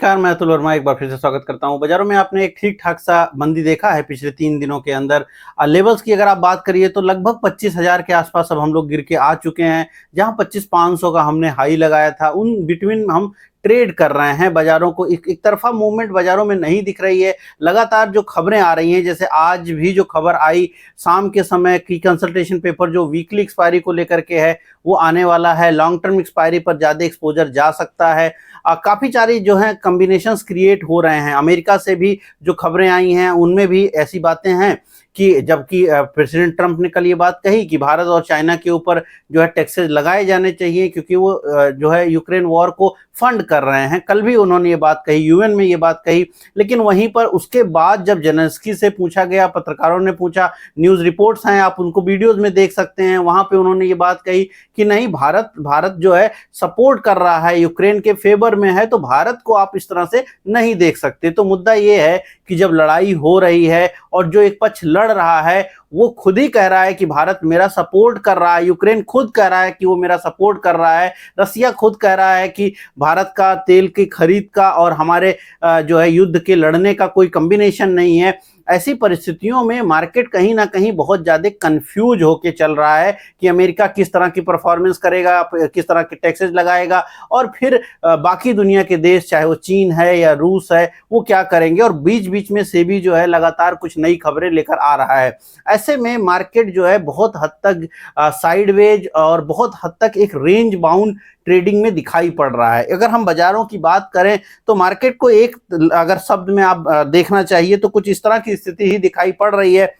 नमस्कार, मैं अतुल वर्मा एक बार फिर से स्वागत करता हूं। बाजारों में आपने एक ठीक ठाक सा मंदी देखा है पिछले 3 दिनों के अंदर। लेवल्स की अगर आप बात करिए तो लगभग 25,000 के आसपास अब हम लोग गिर के आ चुके हैं। जहां 25,500 का हमने हाई लगाया था, उन बिटवीन हम ट्रेड कर रहे हैं। बाजारों को एक तरफा मूवमेंट बाजारों में नहीं दिख रही है। लगातार जो खबरें आ रही हैं, जैसे आज भी जो खबर आई शाम के समय की कंसल्टेशन पेपर जो वीकली एक्सपायरी को लेकर के है वो आने वाला है। लॉन्ग टर्म एक्सपायरी पर ज़्यादा एक्सपोजर जा सकता है। काफ़ी सारी जो है कॉम्बिनेशंस क्रिएट हो रहे हैं। अमेरिका से भी जो खबरें आई हैं उनमें भी ऐसी बातें हैं कि जबकि प्रेसिडेंट ट्रंप ने कल ये बात कही कि भारत और चाइना के ऊपर जो है टैक्सेस लगाए जाने चाहिए, क्योंकि वो जो है यूक्रेन वॉर को फंड कर रहे हैं। कल भी उन्होंने ये बात कही, यूएन में ये बात कही। लेकिन वहीं पर उसके बाद जब जेलेंस्की से पूछा गया, पत्रकारों ने पूछा, न्यूज़ रिपोर्ट्स हैं, आप उनको वीडियोज में देख सकते हैं, वहां पे उन्होंने ये बात कही कि नहीं, भारत जो है सपोर्ट कर रहा है, यूक्रेन के फेवर में है, तो भारत को आप इस तरह से नहीं देख सकते। तो मुद्दा ये है कि जब लड़ाई हो रही है और जो एक पक्ष लड़ रहा है वो खुद ही कह रहा है कि भारत मेरा सपोर्ट कर रहा है, यूक्रेन खुद कह रहा है कि वो मेरा सपोर्ट कर रहा है, रसिया खुद कह रहा है कि भारत का तेल की खरीद का और हमारे जो है युद्ध के लड़ने का कोई कॉम्बिनेशन नहीं है। ऐसी परिस्थितियों में मार्केट कहीं ना कहीं बहुत ज़्यादा कंफ्यूज होके चल रहा है कि अमेरिका किस तरह की परफॉर्मेंस करेगा, किस तरह के टैक्सेस लगाएगा, और फिर बाकी दुनिया के देश, चाहे वो चीन है या रूस है, वो क्या करेंगे। और बीच बीच में से भी जो है लगातार कुछ नई खबरें लेकर आ रहा है। ऐसे में मार्केट जो है बहुत हद तक साइडवेज और बहुत हद तक एक रेंज बाउंड ट्रेडिंग में दिखाई पड़ रहा है। अगर हम बाजारों की बात करें तो मार्केट को एक अगर शब्द में आप देखना चाहिए तो कुछ इस तरह की स्थिति ही दिखाई पड़ रही है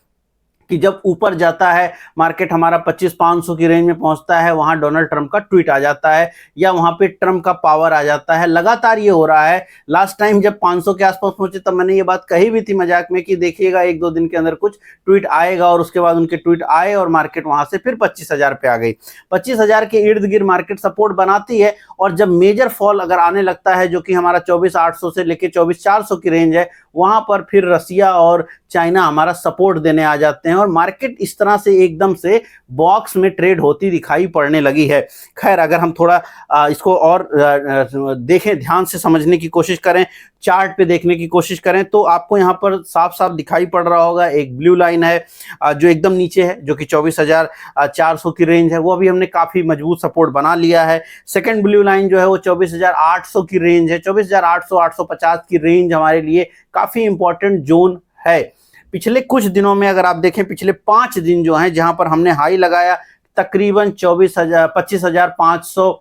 कि जब ऊपर जाता है मार्केट, हमारा 25,500 की रेंज में पहुंचता है, वहां डोनाल्ड ट्रंप का ट्वीट आ जाता है या वहां पे ट्रंप का पावर आ जाता है। लगातार ये हो रहा है। लास्ट टाइम जब 500 के आसपास पहुंचे तब मैंने ये बात कही भी थी मजाक में कि देखिएगा 1-2 दिन के अंदर कुछ ट्वीट आएगा, और उसके बाद उनके ट्वीट आए और मार्केट वहां से फिर 25,000 पे आ गई। 25,000 के इर्द गिर्द मार्केट सपोर्ट बनाती है, और जब मेजर फॉल अगर आने लगता है, जो कि हमारा 24,800 से लेकर 24,400 की रेंज है, वहां पर फिर रसिया और चाइना हमारा सपोर्ट देने आ जाते हैं और मार्केट इस तरह से एकदम से बॉक्स में ट्रेड होती दिखाई पड़ने लगी है। खैर, अगर हम थोड़ा इसको और देखें, ध्यान से समझने की कोशिश करें, चार्ट पे देखने की कोशिश करें, तो आपको यहाँ पर साफ साफ दिखाई पड़ रहा होगा एक ब्लू लाइन है जो एकदम नीचे है, जो कि 24,400 की रेंज है। वो अभी हमने काफी मजबूत सपोर्ट बना लिया है। सेकंड ब्लू लाइन जो है वो 24,800 की रेंज है। 24,800 850 की रेंज हमारे लिए काफी इंपॉर्टेंट जोन है। पिछले कुछ दिनों में अगर आप देखें, पिछले 5 दिन जो हैं जहां पर हमने हाई लगाया तकरीबन 25,500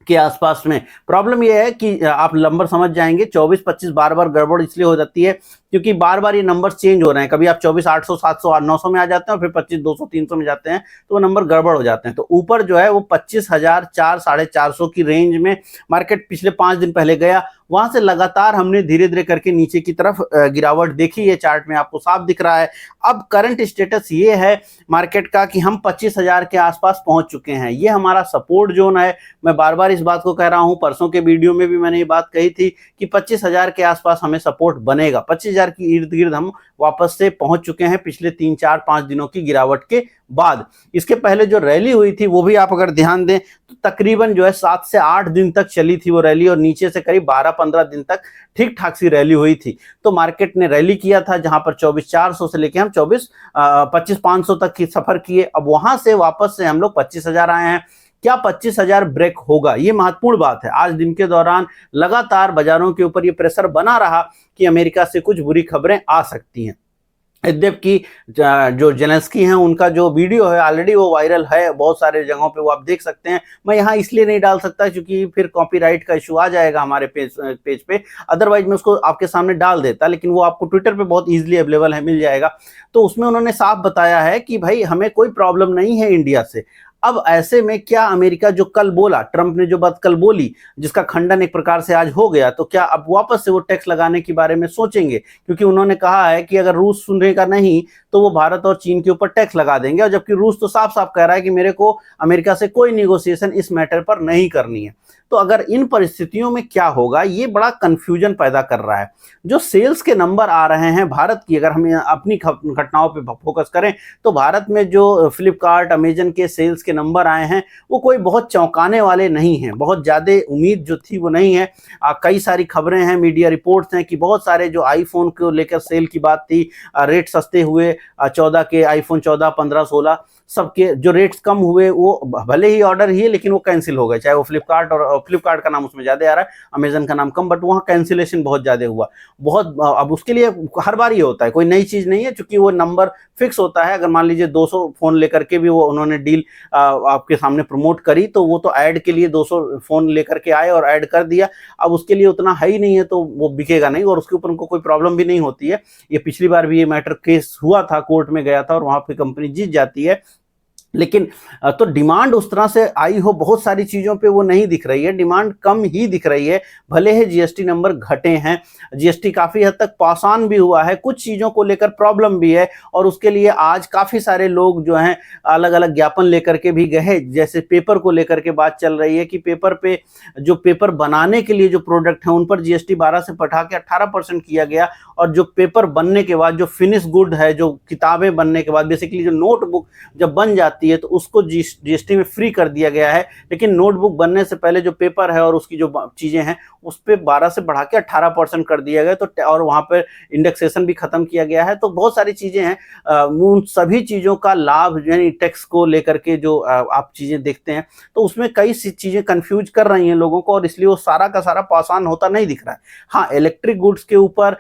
के आसपास में। प्रॉब्लम यह है कि आप नंबर समझ जाएंगे, 24-25 बार बार गड़बड़ इसलिए हो जाती है क्योंकि बार बार ये नंबर चेंज हो रहे हैं। कभी आप 24,800 700 900 में आ जाते हैं और फिर 25,200 300 में जाते हैं, तो वो नंबर गड़बड़ हो जाते हैं। तो ऊपर जो है वो 25,004 450 की रेंज में मार्केट पिछले 5 दिन पहले गया। वहां से लगातार हमने धीरे धीरे करके नीचे की तरफ गिरावट देखी है, चार्ट में आपको साफ दिख रहा है। अब करंट स्टेटस ये है मार्केट का कि हम 25,000 के आसपास पहुंच चुके हैं। ये हमारा सपोर्ट जोन है। मैं बार बार इस बात को कह रहा हूं, परसों के वीडियो में भी मैंने ये बात कही थी कि 25,000 के आसपास हमें सपोर्ट बनेगा। 25,000 की इर्द गिर्द हम वापस से पहुंच चुके हैं पिछले 3-4-5 दिनों की गिरावट के बाद। इसके पहले जो रैली हुई थी वो भी आप अगर ध्यान दें तो तकरीबन जो है 7 से 8 दिन तक चली थी वो रैली, और नीचे से करीब 12-15 दिन तक ठीक ठाक सी रैली हुई थी। तो मार्केट ने रैली किया था जहां पर 24,400 से लेके हम 25,500 तक की सफर किए। अब वहां से वापस से हम लोग 25,000 आए हैं। क्या 25,000 ब्रेक होगा? ये महत्वपूर्ण बात है। आज दिन के दौरान लगातार बाजारों के ऊपर ये प्रेशर बना रहा कि अमेरिका से कुछ बुरी खबरें आ सकती हैं। यद्यपि जो जेलेंस्की हैं उनका जो वीडियो है ऑलरेडी वो वायरल है बहुत सारे जगहों पे, वो आप देख सकते हैं। मैं यहाँ इसलिए नहीं डाल सकता क्योंकि फिर कॉपीराइट का इशू आ जाएगा हमारे पेज पे, अदरवाइज मैं उसको आपके सामने डाल देता, लेकिन वो आपको ट्विटर पे बहुत इजीली अवेलेबल है, मिल जाएगा। तो उसमें उन्होंने साफ बताया है कि भाई हमें कोई प्रॉब्लम नहीं है इंडिया से। अब ऐसे में क्या अमेरिका जो कल बोला, ट्रंप ने जो बात कल बोली, जिसका खंडन एक प्रकार से आज हो गया, तो क्या अब वापस से वो टैक्स लगाने के बारे में सोचेंगे? क्योंकि उन्होंने कहा है कि अगर रूस सुनेगा नहीं तो वो भारत और चीन के ऊपर टैक्स लगा देंगे, और जबकि रूस तो साफ साफ कह रहा है कि मेरे को अमेरिका से कोई निगोशिएशन इस मैटर पर नहीं करनी है। तो अगर इन परिस्थितियों में क्या होगा, ये बड़ा कंफ्यूजन पैदा कर रहा है। जो सेल्स के नंबर आ रहे हैं भारत की, अगर हम अपनी घटनाओं पे फोकस करें तो भारत में जो फ्लिपकार्ट अमेजन के सेल्स के नंबर आए हैं वो कोई बहुत चौंकाने वाले नहीं हैं, बहुत ज़्यादा उम्मीद जो थी वो नहीं है। कई सारी खबरें हैं, मीडिया रिपोर्ट्स हैं कि बहुत सारे जो आईफोन को लेकर सेल की बात थी, रेट सस्ते हुए 14 के आईफोन 14, 15, 16 सबके जो रेट्स कम हुए वो भले ही ऑर्डर ही है लेकिन वो कैंसिल हो गए, चाहे वो फ्लिपकार्ट, और फ्लिपकार्ट का नाम उसमें ज़्यादा आ रहा है, अमेजन का नाम कम, बट वहाँ कैंसिलेशन बहुत ज़्यादा हुआ। बहुत अब उसके लिए हर बार ये होता है, कोई नई चीज़ नहीं है, चूंकि वो नंबर फिक्स होता है। अगर मान लीजिए 200 फ़ोन लेकर के भी वो उन्होंने डील आपके सामने प्रमोट करी, तो वो तो ऐड के लिए 200 फ़ोन लेकर के आए और ऐड कर दिया। अब उसके लिए उतना है ही नहीं है तो वो बिकेगा नहीं, और उसके ऊपर उनको कोई प्रॉब्लम भी नहीं होती है। ये पिछली बार भी ये मैटर केस हुआ था, कोर्ट में गया था और वहाँ पे कंपनी जीत जाती है। लेकिन तो डिमांड उस तरह से आई हो, बहुत सारी चीज़ों पे वो नहीं दिख रही है, डिमांड कम ही दिख रही है। भले ही जीएसटी नंबर घटे हैं, जीएसटी काफ़ी हद तक पास ऑन भी हुआ है, कुछ चीज़ों को लेकर प्रॉब्लम भी है, और उसके लिए आज काफ़ी सारे लोग जो हैं अलग अलग ज्ञापन लेकर के भी गए। जैसे पेपर को लेकर के बात चल रही है कि पेपर पे, जो पेपर बनाने के लिए जो प्रोडक्ट हैं उन पर जीएसटी 12 से बढ़ा के 18% किया गया, और जो पेपर बनने के बाद जो फिनिश गुड है, जो किताबें बनने के बाद बेसिकली जो नोटबुक जब बन जाती है तो उसको जीएसटी में फ्री कर दिया गया है। लेकिन नोटबुक बनने से पहले जो पेपर है और उसकी जो चीजें हैं उस पे 12 से बढ़ा के 18% कर दिया गया, तो और वहां पर इंडेक्सेशन भी खत्म किया गया है। तो बहुत सारी चीजें हैं, उन सभी चीजों का लाभ यानी टैक्स को लेकर के जो आप चीजें देखते हैं तो उसमें कई सी चीजें कंफ्यूज कर रही हैं लोगों को, और इसलिए वो सारा का सारा पास ऑन होता नहीं दिख रहा है। हाँ, इलेक्ट्रिक गुड्स के ऊपर,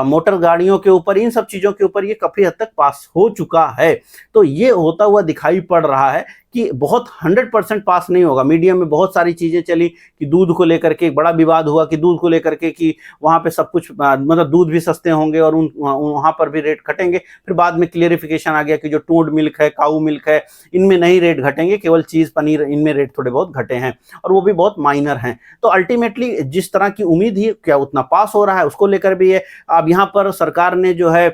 मोटर गाड़ियों के ऊपर, इन सब चीजों के ऊपर ये काफी हद तक पास हो चुका है। तो ये होता हुआ दिखाई पड़ रहा है कि बहुत 100% पास नहीं होगा। मीडिया में बहुत सारी चीजें चली कि दूध को लेकर के एक बड़ा विवाद हुआ, कि दूध को लेकर के कि वहां पे सब कुछ मतलब दूध भी सस्ते होंगे और वहां पर भी रेट घटेंगे। फिर बाद में क्लियरिफिकेशन आ गया कि जो टोड मिल्क है, काऊ मिल्क है, इनमें नहीं रेट घटेंगे, केवल चीज, पनीर, इनमें रेट थोड़े बहुत घटे हैं और वो भी बहुत माइनर हैं। तो अल्टीमेटली जिस तरह की उम्मीद ही क्या उतना पास हो रहा है उसको लेकर भी है। अब यहाँ पर सरकार ने जो है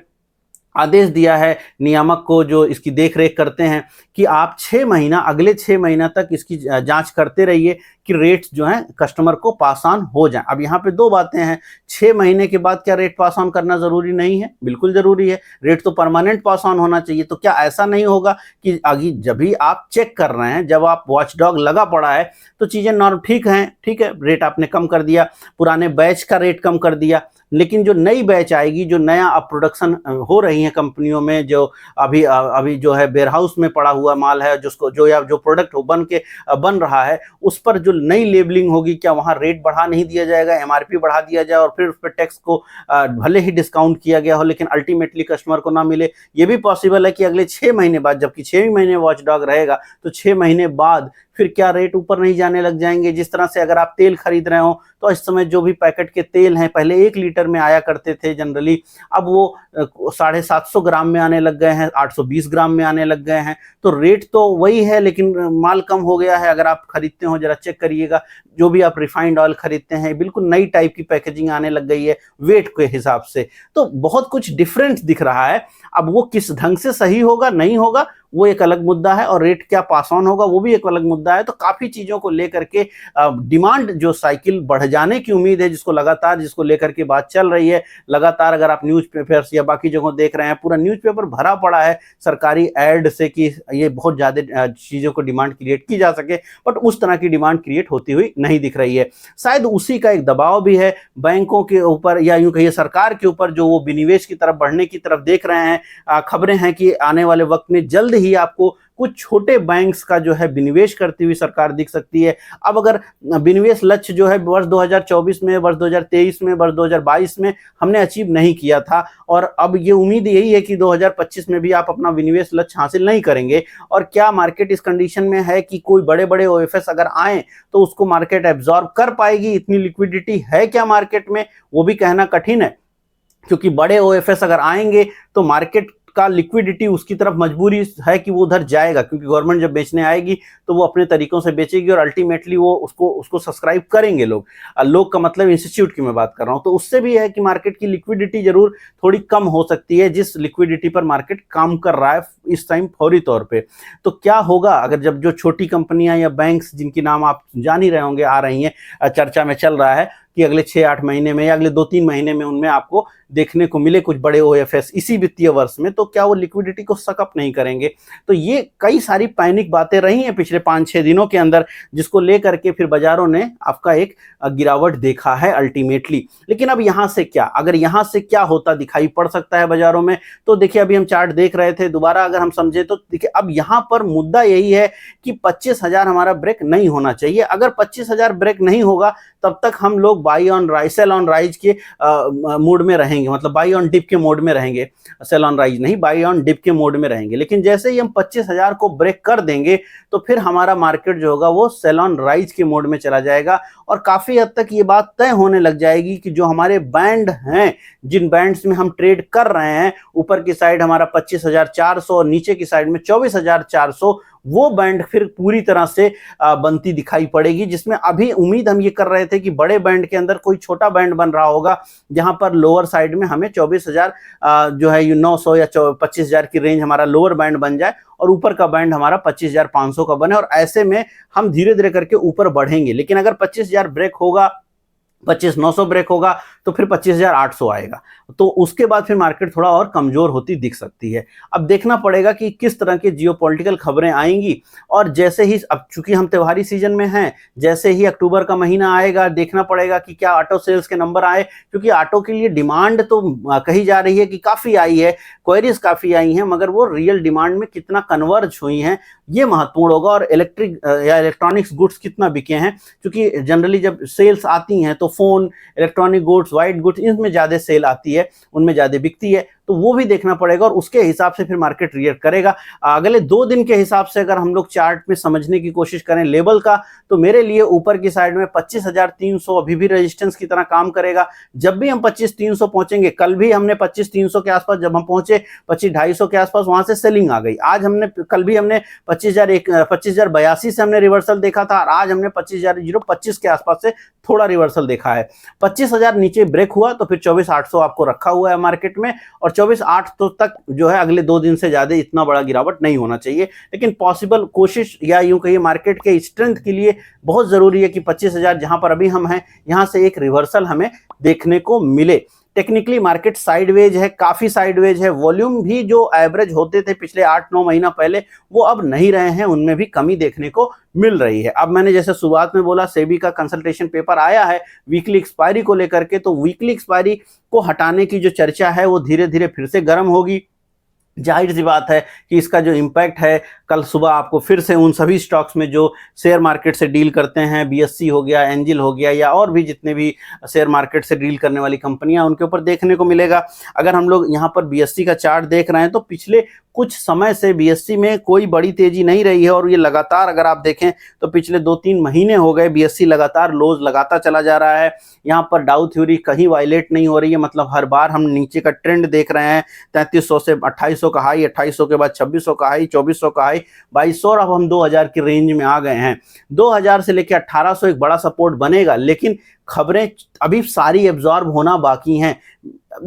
आदेश दिया है नियामक को, जो इसकी देख रेख करते हैं, कि आप 6 महीना, अगले 6 महीना तक इसकी जांच करते रहिए कि रेट्स जो हैं कस्टमर को पास ऑन हो जाएं। अब यहाँ पे दो बातें हैं, 6 महीने के बाद क्या रेट पास ऑन करना जरूरी नहीं है? बिल्कुल जरूरी है। रेट तो परमानेंट पास ऑन होना चाहिए। तो क्या ऐसा नहीं होगा कि आगे जब भी आप चेक कर रहे हैं, जब आप वॉचडॉग लगा पड़ा है तो चीजें नॉर्म ठीक हैं, ठीक है, रेट आपने कम कर दिया, पुराने बैच का रेट कम कर दिया, लेकिन जो नई बैच आएगी, जो नया अब प्रोडक्शन हो रही है कंपनियों में, जो अभी जो है वेयरहाउस में पड़ा हुआ माल है, जिसको जो या जो प्रोडक्ट बन रहा है, उस पर जो नई लेबलिंग होगी, क्या वहाँ रेट बढ़ा नहीं दिया जाएगा, एमआरपी बढ़ा दिया जाए और फिर उस पर टैक्स को भले ही डिस्काउंट किया गया हो लेकिन अल्टीमेटली कस्टमर को ना मिले? ये भी पॉसिबल है कि अगले 6 महीने बाद, जबकि 6 महीने वॉचडॉग रहेगा, तो 6 महीने बाद फिर क्या रेट ऊपर नहीं जाने लग जाएंगे? जिस तरह से अगर आप तेल खरीद रहे हो तो इस समय जो भी पैकेट के तेल हैं, पहले 1 लीटर में आया करते थे जनरली, अब वो 750 ग्राम में आने लग गए हैं, 820 ग्राम में आने लग गए हैं। तो रेट तो वही है लेकिन माल कम हो गया है। अगर आप खरीदते हो जरा चेक करिएगा, जो भी आप रिफाइंड ऑयल खरीदते हैं, बिल्कुल नई टाइप की पैकेजिंग आने लग गई है वेट के हिसाब से। तो बहुत कुछ डिफरेंट दिख रहा है। अब वो किस ढंग से सही होगा, नहीं होगा, वो एक अलग मुद्दा है, और रेट क्या पास ऑन होगा वो भी एक अलग मुद्दा है। तो काफी चीजों को लेकर के डिमांड जो साइकिल बढ़ जाने की उम्मीद है, जिसको लेकर के बात चल रही है लगातार। अगर आप न्यूज़पेपर्स या बाकी जगहों देख रहे हैं, पूरा न्यूज़पेपर भरा पड़ा है सरकारी एड से कि ये बहुत ज्यादा चीजों को डिमांड क्रिएट की जा सके, बट उस तरह की डिमांड क्रिएट होती हुई नहीं दिख रही है। शायद उसी का एक दबाव भी है बैंकों के ऊपर, या यूं कहिए सरकार के ऊपर, जो वो विनिवेश की तरफ बढ़ने की तरफ देख रहे हैं। खबरें हैं कि आने वाले वक्त में जल्द ही आपको कुछ छोटे बैंक्स का जो है विनिवेश करती हुई सरकार दिख सकती है। अब अगर विनिवेश लक्ष्य जो है वर्ष 2024 में, वर्ष 2023 में, वर्ष 2022 में हमने अचीव नहीं किया था, और अब ये उम्मीद यही है कि 2025 में भी आप अपना विनिवेश लक्ष्य हासिल नहीं करेंगे, और क्या मार्केट इस कंडीशन में है कि कोई बड़े बड़े ओएफएस अगर आए तो उसको मार्केट एब्जॉर्ब कर पाएगी? इतनी लिक्विडिटी है क्या मार्केट में? वो भी कहना कठिन है, क्योंकि बड़े ओएफएस अगर आएंगे तो मार्केट का लिक्विडिटी उसकी तरफ मजबूरी है कि वो उधर जाएगा, क्योंकि गवर्नमेंट जब बेचने आएगी तो वो अपने तरीकों से बेचेगी और अल्टीमेटली वो उसको सब्सक्राइब करेंगे लोग। लोग का मतलब इंस्टीट्यूट की मैं बात कर रहा हूं। तो उससे भी है कि मार्केट की लिक्विडिटी जरूर थोड़ी कम हो सकती है, जिस लिक्विडिटी पर मार्केट काम कर रहा है इस टाइम फौरी तौर पे। तो क्या होगा अगर जब जो छोटी कंपनियां या बैंक्स जिनकी नाम आप जान ही रहे होंगे, आ रही हैं, चर्चा में चल रहा है कि अगले 6-8 महीने में या अगले 2-3 महीने में उनमें आपको देखने को मिले कुछ बड़े ओएफएस इसी वित्तीय वर्ष में, तो क्या वो लिक्विडिटी को सकअप नहीं करेंगे? तो ये कई सारी पैनिक बातें रही हैं पिछले 5-6 दिनों के अंदर, जिसको लेकर के फिर बाजारों ने आपका एक गिरावट देखा है अल्टीमेटली। लेकिन अब यहां से क्या, अगर यहां से क्या होता दिखाई पड़ सकता है बाजारों में, तो देखिए अभी हम चार्ट देख रहे थे, दोबारा अगर हम समझे तो देखिए अब यहां पर मुद्दा यही है कि 25,000 हमारा ब्रेक नहीं होना चाहिए। अगर 25,000 ब्रेक नहीं होगा तब तक हम लोग buy on rise, sell on rise के मूड में रहेंगे, मतलब बाई ऑन डिप के मोड में रहेंगे, सेल ऑन राइज नहीं, बाई ऑन डिप के मोड में रहेंगे। लेकिन जैसे ही हम 25,000 को ब्रेक कर देंगे तो फिर हमारा मार्केट जो होगा वो सेल ऑन राइज के मोड में चला जाएगा और काफी हद तक ये बात तय होने लग जाएगी कि जो हमारे बैंड हैं, जिन बैंड्स में हम ट्रेड कर रहे हैं, ऊपर की साइड हमारा 25,400 और नीचे की साइड में 24,400, वो बैंड फिर पूरी तरह से बनती दिखाई पड़ेगी, जिसमें अभी उम्मीद हम ये कर रहे थे कि बड़े बैंड के अंदर कोई छोटा बैंड बन रहा होगा, जहां पर लोअर साइड में हमें 24,000 जो है 900 या 25,000 की रेंज हमारा लोअर बैंड बन जाए और ऊपर का बैंड हमारा 25,500 का बने, और ऐसे में हम धीरे धीरे करके ऊपर बढ़ेंगे। लेकिन अगर 25,000 ब्रेक होगा, 25,900 ब्रेक होगा तो फिर 25,800 आएगा, तो उसके बाद फिर मार्केट थोड़ा और कमजोर होती दिख सकती है। अब देखना पड़ेगा कि किस तरह की जियोपॉलिटिकल खबरें आएंगी, और जैसे ही, अब चूंकि हम त्योहारी सीजन में हैं, जैसे ही अक्टूबर का महीना आएगा देखना पड़ेगा कि क्या ऑटो सेल्स के नंबर आए, क्योंकि ऑटो के लिए डिमांड तो कही जा रही है कि काफी आई है, क्वेरीज काफी आई हैं, मगर वो रियल डिमांड में कितना कन्वर्ज हुई हैं ये महत्वपूर्ण होगा। और इलेक्ट्रिक या इलेक्ट्रॉनिक्स गुड्स कितना बिके हैं, क्योंकि जनरली जब सेल्स आती हैं तो phone, electronic goods, white goods, इनमें ज्यादा सेल आती है, उनमें ज्यादा बिकती है, तो वो भी देखना पड़ेगा और उसके हिसाब से फिर मार्केट रिएक्ट करेगा। अगले 2 दिन के हिसाब से अगर हम लोग चार्ट में समझने की कोशिश करें लेवल का, तो मेरे लिए ऊपर की साइड में 25,300 अभी भी रेजिस्टेंस की तरह काम करेगा। जब भी हम 25,300 पहुंचेंगे, कल भी हमने 25,300 के आसपास जब हम पहुंचे, 25,250 के आसपास, वहां से सेलिंग आ गई। कल भी हमने 25,082 से हमने रिवर्सल देखा था, और आज हमने 25,025 के आसपास से थोड़ा रिवर्सल देखा है। 25,000 नीचे ब्रेक हुआ तो फिर 24,800 आपको रखा हुआ है मार्केट में, और 24,800 तक जो है अगले 2 दिन से ज्यादा इतना बड़ा गिरावट नहीं होना चाहिए। लेकिन पॉसिबल कोशिश, या यूं कहिए मार्केट के स्ट्रेंथ के लिए बहुत जरूरी है कि 25,000 जहां पर अभी हम हैं, यहां से एक रिवर्सल हमें देखने को मिले। टेक्निकली मार्केट साइडवेज है, काफी साइडवेज है। वॉल्यूम भी जो एवरेज होते थे पिछले 8-9 महीना पहले, वो अब नहीं रहे हैं, उनमें भी कमी देखने को मिल रही है। अब मैंने जैसे शुरुआत में बोला, सेबी का कंसल्टेशन पेपर आया है वीकली एक्सपायरी को लेकर के, तो वीकली एक्सपायरी को हटाने की जो चर्चा है वो धीरे धीरे फिर से गर्म होगी। जाहिर सी बात है कि इसका जो इम्पैक्ट है, कल सुबह आपको फिर से उन सभी स्टॉक्स में जो शेयर मार्केट से डील करते हैं, बीएससी हो गया, एंजिल हो गया, या और भी जितने भी शेयर मार्केट से डील करने वाली कंपनियां, उनके ऊपर देखने को मिलेगा। अगर हम लोग यहां पर बीएससी का चार्ट देख रहे हैं तो पिछले कुछ समय से बीएससी में कोई बड़ी तेजी नहीं रही है, और ये लगातार अगर आप देखें तो पिछले 2-3 महीने हो गए बीएससी लगातार लोज लगाता चला जा रहा है। यहाँ पर डाउ थ्योरी कहीं वायलेट नहीं हो रही है, मतलब हर बार हम नीचे का ट्रेंड देख रहे हैं। 3300 से 2800 का हाई, 2800 के बाद 2600 का हाई, 2400 का हाई, 2200, और अब हम 2000 की रेंज में आ गए हैं। 2000 से लेकर 1800 एक बड़ा सपोर्ट बनेगा, लेकिन खबरें अभी सारी एब्जॉर्ब होना बाकी हैं।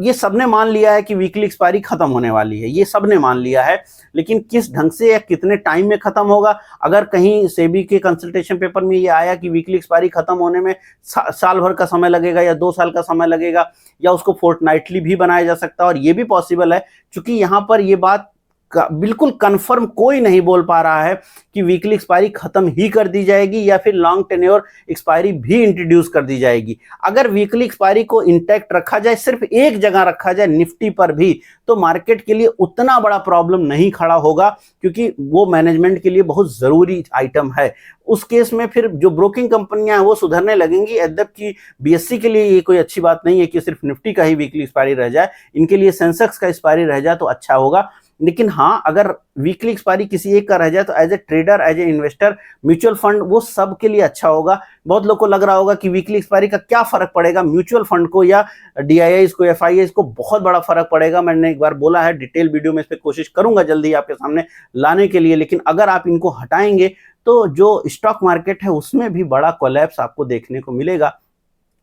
ये सबने मान लिया है कि वीकली एक्सपायरी खत्म होने वाली है, ये सबने मान लिया है, लेकिन किस ढंग से या कितने टाइम में खत्म होगा। अगर कहीं सेबी के कंसल्टेशन पेपर में ये आया कि वीकली एक्सपायरी खत्म होने में साल भर का समय लगेगा या 2 साल का समय लगेगा, या उसको फोर्टनाइटली भी बनाया जा सकता है, और ये भी पॉसिबल है, क्योंकि यहाँ पर ये बात बिल्कुल कंफर्म कोई नहीं बोल पा रहा है कि वीकली एक्सपायरी खत्म ही कर दी जाएगी या फिर लॉन्ग टेन्योर एक्सपायरी भी इंट्रोड्यूस कर दी जाएगी। अगर वीकली एक्सपायरी को इंटैक्ट रखा जाए, सिर्फ एक जगह रखा जाए निफ्टी पर भी, तो मार्केट के लिए उतना बड़ा प्रॉब्लम नहीं खड़ा होगा, क्योंकि वो मैनेजमेंट के लिए बहुत जरूरी आइटम है। उस केस में फिर जो ब्रोकिंग कंपनियां हैं वो सुधरने लगेंगी। यद्यप कि बीएससी के लिए ये कोई अच्छी बात नहीं है कि सिर्फ निफ्टी का ही वीकली एक्सपायरी रह जाए, इनके लिए सेंसेक्स का एक्सपायरी रह जाए तो अच्छा होगा। लेकिन हाँ, अगर वीकली एक्सपायरी किसी एक का रह जाए तो as a trader, as a investor, mutual fund वो सबके लिए अच्छा होगा। बहुत लोग को लग रहा होगा कि वीकली एक्सपायरी का क्या फर्क पड़ेगा म्यूचुअल फंड को या डीआईआई को, एफआईआई को, बहुत बड़ा फर्क पड़ेगा। मैंने एक बार बोला है, डिटेल वीडियो में इस पर कोशिश करूंगा जल्दी आपके सामने लाने के लिए। लेकिन अगर आप इनको हटाएंगे तो जो स्टॉक मार्केट है उसमें भी बड़ा कोलैप्स आपको देखने को मिलेगा।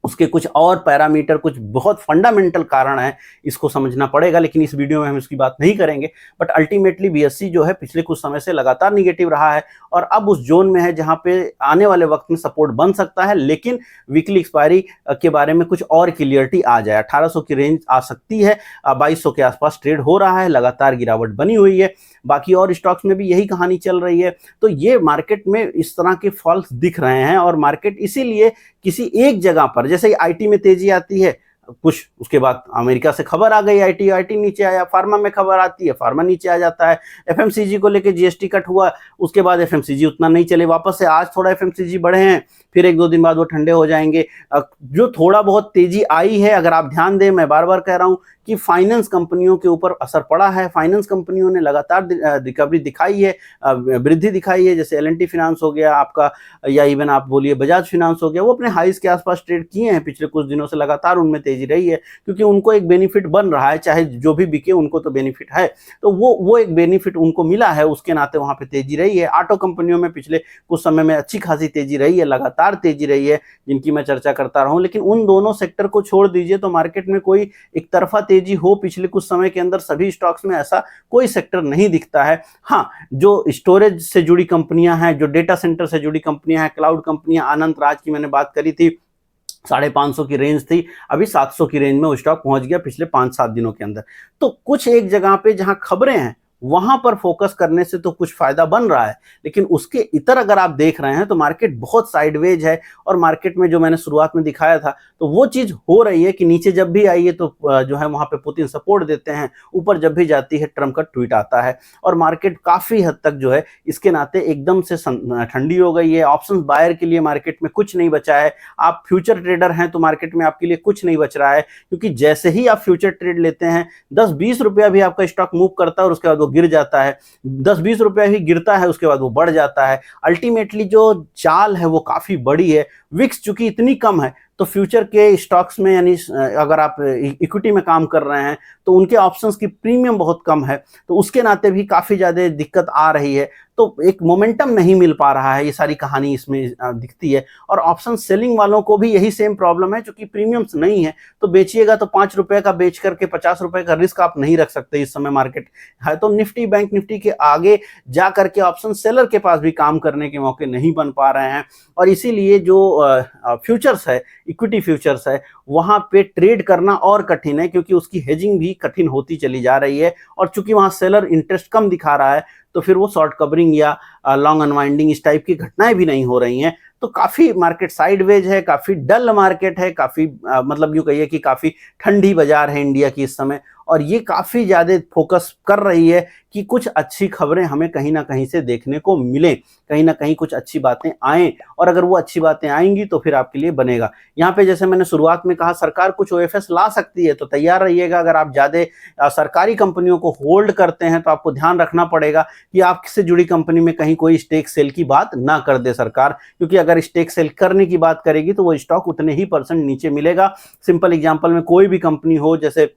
उसके कुछ और पैरामीटर, कुछ बहुत फंडामेंटल कारण है, इसको समझना पड़ेगा, लेकिन इस वीडियो में हम इसकी बात नहीं करेंगे। बट अल्टीमेटली बीएसई जो है पिछले कुछ समय से लगातार निगेटिव रहा है और अब उस जोन में है जहां पे आने वाले वक्त में सपोर्ट बन सकता है, लेकिन वीकली एक्सपायरी के बारे में कुछ और क्लियरिटी आ जाए। 1800 की रेंज आ सकती है, 2200 के आसपास ट्रेड हो रहा है, लगातार गिरावट बनी हुई है। बाकी और स्टॉक्स में भी यही कहानी चल रही है। तो ये मार्केट में इस तरह के फॉल्स दिख रहे हैं और मार्केट इसीलिए किसी एक जगह पर, जैसे आईटी में तेजी आती है कुछ, उसके बाद अमेरिका से खबर आ गई, आईटी नीचे आया, फार्मा में खबर आती है, फार्मा नीचे आ जाता है। एफएमसीजी को लेके जीएसटी कट हुआ, उसके बाद एफएमसीजी उतना नहीं चले, वापस से आज थोड़ा एफएमसीजी बढ़े हैं, फिर एक दो दिन बाद वो ठंडे हो जाएंगे। जो थोड़ा बहुत तेजी आई है, अगर आप ध्यान दें, मैं बार बार कह रहा हूं कि फाइनेंस कंपनियों के ऊपर असर पड़ा है। फाइनेंस कंपनियों ने लगातार रिकवरी दिखाई है, वृद्धि दिखाई है। जैसे एल&टी फाइनेंस हो गया आपका, या इवन आप बोलिए बजाज फाइनेंस हो गया, वो अपने हाइस के आसपास ट्रेड किए हैं पिछले कुछ दिनों से, लगातार उनमें तेजी रही है, क्योंकि उनको एक बेनिफिट बन रहा है, चाहे जो भी बिके उनको तो बेनिफिट है। तो वो एक बेनिफिट उनको मिला है, उसके नाते वहां पे तेजी रही है। ऑटो कंपनियों में पिछले कुछ समय में अच्छी खासी तेजी रही है, लगातार तेजी रही है, जिनकी मैं चर्चा करता रहा हूं। लेकिन उन दोनों सेक्टर को छोड़ दीजिए तो मार्केट में कोई एक तरफा तेजी हो पिछले कुछ समय के अंदर सभी स्टॉक्स में, ऐसा कोई सेक्टर नहीं दिखता है। हाँ, जो स्टोरेज से जुड़ी कंपनियां हैं, जो डेटा सेंटर से जुड़ी कंपनियां हैं, क्लाउड कंपनियां, अनंत राज की मैंने बात करी थी, 550 की रेंज थी, अभी 700 की रेंज में वो स्टॉक पहुंच गया पिछले 5-7 दिनों के अंदर। तो कुछ एक जगह पे जहां खबरें हैं वहां पर फोकस करने से तो कुछ फायदा बन रहा है, लेकिन उसके इतर अगर आप देख रहे हैं तो मार्केट बहुत साइडवेज है। और मार्केट में जो मैंने शुरुआत में दिखाया था, तो वो चीज हो रही है कि नीचे जब भी आई है तो जो है वहां पे पुतिन सपोर्ट देते हैं, ऊपर जब भी जाती है ट्रम्प का ट्वीट आता है, और मार्केट काफी हद तक जो है इसके नाते एकदम से ठंडी हो गई है। ऑप्शन बायर के लिए मार्केट में कुछ नहीं बचा है। आप फ्यूचर ट्रेडर हैं तो मार्केट में आपके लिए कुछ नहीं बच रहा है, क्योंकि जैसे ही आप फ्यूचर ट्रेड लेते हैं, 10-20 रुपया भी आपका स्टॉक मूव करता है और उसके बाद वो गिर जाता है, 10-20 रुपया ही गिरता है, उसके बाद वो बढ़ जाता है। अल्टीमेटली जो चाल है वो काफी बड़ी है। विक्स चूंकि इतनी कम है, तो फ्यूचर के स्टॉक्स में, यानी अगर आप इक्विटी में काम कर रहे हैं तो उनके ऑप्शंस की प्रीमियम बहुत कम है, तो उसके नाते भी काफी ज्यादा दिक्कत आ रही है। तो एक मोमेंटम नहीं मिल पा रहा है, ये सारी कहानी इसमें दिखती है। और ऑप्शन सेलिंग वालों को भी यही सेम प्रॉब्लम है, क्योंकि प्रीमियम्स नहीं है, तो बेचिएगा तो 5 रुपए का बेच करके 50 रुपए का रिस्क आप नहीं रख सकते इस समय मार्केट है। तो निफ्टी, बैंक निफ्टी के आगे जा करके ऑप्शन सेलर के पास भी काम करने के मौके नहीं बन पा रहे हैं, और इसीलिए जो फ्यूचर्स है, इक्विटी फ्यूचर्स है, वहां पे ट्रेड करना और कठिन है, क्योंकि उसकी हेजिंग भी कठिन होती चली जा रही है। और चूंकि वहां सेलर इंटरेस्ट कम दिखा रहा है, तो फिर वो शॉर्ट कवरिंग या लॉन्ग अनवाइंडिंग इस टाइप की घटनाएं भी नहीं हो रही हैं। तो काफी मार्केट साइडवेज है, काफी डल मार्केट है, काफी मतलब यूं कहिए कि काफी ठंडी बाजार है इंडिया की इस समय। और ये काफी ज्यादा फोकस कर रही है कि कुछ अच्छी खबरें हमें कहीं ना कहीं से देखने को मिले, कहीं ना कहीं कुछ अच्छी बातें आएं, और अगर वो अच्छी बातें आएंगी तो फिर आपके लिए बनेगा। यहाँ पे जैसे मैंने शुरुआत में कहा, सरकार कुछ ओएफएस ला सकती है, तो तैयार रहिएगा। अगर आप ज्यादा सरकारी कंपनियों को होल्ड करते हैं तो आपको ध्यान रखना पड़ेगा कि आपसे जुड़ी कंपनी में कहीं कोई स्टेक सेल की बात ना कर दे सरकार, क्योंकि अगर स्टेक सेल करने की बात करेगी तो वो स्टॉक उतने ही % नीचे मिलेगा। सिंपल एग्जांपल में कोई भी कंपनी हो, जैसे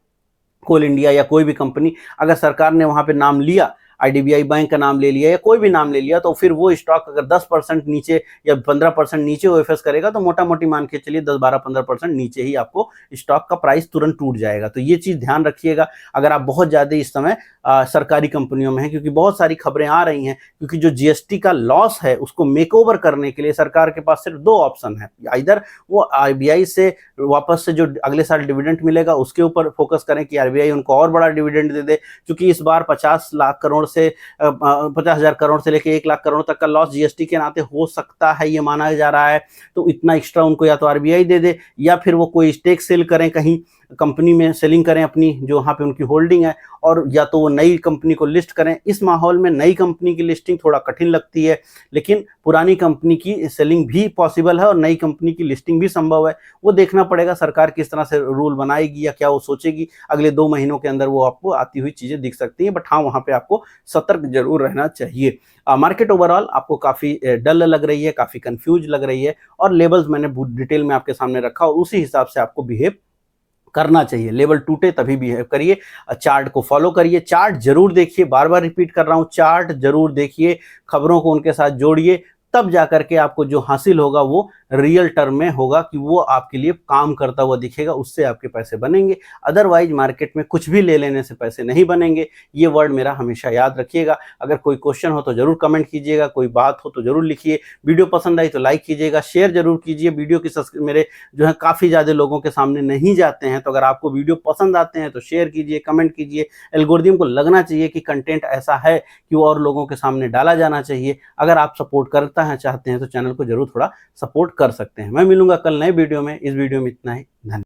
कोल इंडिया या कोई भी कंपनी, अगर सरकार ने वहां पे नाम लिया, आईडीबीआई बैंक का नाम ले लिया या कोई भी नाम ले लिया, तो फिर वो स्टॉक अगर 10% नीचे या 15% नीचे ओएफएस करेगा, तो मोटा मोटी मान के चलिए 10-12-15% नीचे ही आपको स्टॉक का प्राइस तुरंत टूट जाएगा। तो ये चीज ध्यान रखिएगा अगर आप बहुत ज्यादा इस समय सरकारी कंपनियों में हैं, क्योंकि बहुत सारी खबरें आ रही हैं, क्योंकि जो जीएसटी का लॉस है उसको मेकओवर करने के लिए सरकार के पास सिर्फ 2 ऑप्शन है। इधर वो आरबीआई से वापस से जो अगले साल डिविडेंड मिलेगा उसके ऊपर फोकस करें कि आरबीआई उनको और बड़ा डिविडेंड दे दे, क्योंकि इस बार 50,00,000 करोड़ से 50,000 करोड़ से लेकर 1 लाख करोड़ तक का लॉस जीएसटी के नाते हो सकता है, ये माना जा रहा है। तो इतना एक्स्ट्रा उनको या तो आरबीआई दे दे, या फिर वो कोई स्टेक सेल करें कहीं, कंपनी में सेलिंग करें अपनी, जो वहाँ पे उनकी होल्डिंग है, और या तो वो नई कंपनी को लिस्ट करें। इस माहौल में नई कंपनी की लिस्टिंग थोड़ा कठिन लगती है, लेकिन पुरानी कंपनी की सेलिंग भी पॉसिबल है और नई कंपनी की लिस्टिंग भी संभव है। वो देखना पड़ेगा सरकार किस तरह से रूल बनाएगी या क्या वो सोचेगी। अगले 2 महीनों के अंदर वो आपको आती हुई चीज़ें दिख सकती हैं, बट हाँ, वहाँ पे आपको सतर्क ज़रूर रहना चाहिए। मार्केट ओवरऑल आपको काफ़ी डल लग रही है, काफ़ी कन्फ्यूज़ लग रही है, और लेवल्स मैंने डिटेल में आपके सामने रखा और उसी हिसाब से आपको बिहेव करना चाहिए। लेवल टूटे तभी बिहेव करिए। चार्ट को फॉलो करिए, चार्ट जरूर देखिए, बार बार रिपीट कर रहा हूँ, चार्ट जरूर देखिए, खबरों को उनके साथ जोड़िए, तब जाकर के आपको जो हासिल होगा वो रियल टर्म में होगा कि वो आपके लिए काम करता हुआ दिखेगा, उससे आपके पैसे बनेंगे। अदरवाइज मार्केट में कुछ भी ले लेने से पैसे नहीं बनेंगे। ये वर्ड मेरा हमेशा याद रखिएगा। अगर कोई क्वेश्चन हो तो जरूर कमेंट कीजिएगा, कोई बात हो तो जरूर लिखिए। वीडियो पसंद आई तो लाइक कीजिएगा, शेयर जरूर कीजिए। वीडियो की मेरे जो है काफ़ी ज़्यादा लोगों के सामने नहीं जाते हैं, तो अगर आपको वीडियो पसंद आते हैं तो शेयर कीजिए, कमेंट कीजिए। एल्गोरिदम को लगना चाहिए कि कंटेंट ऐसा है कि वो और लोगों के सामने डाला जाना चाहिए। अगर आप सपोर्ट करता है चाहते हैं तो चैनल को जरूर थोड़ा सपोर्ट कर सकते हैं। मैं मिलूंगा कल नए वीडियो में। इस वीडियो में इतना ही। धन्यवाद।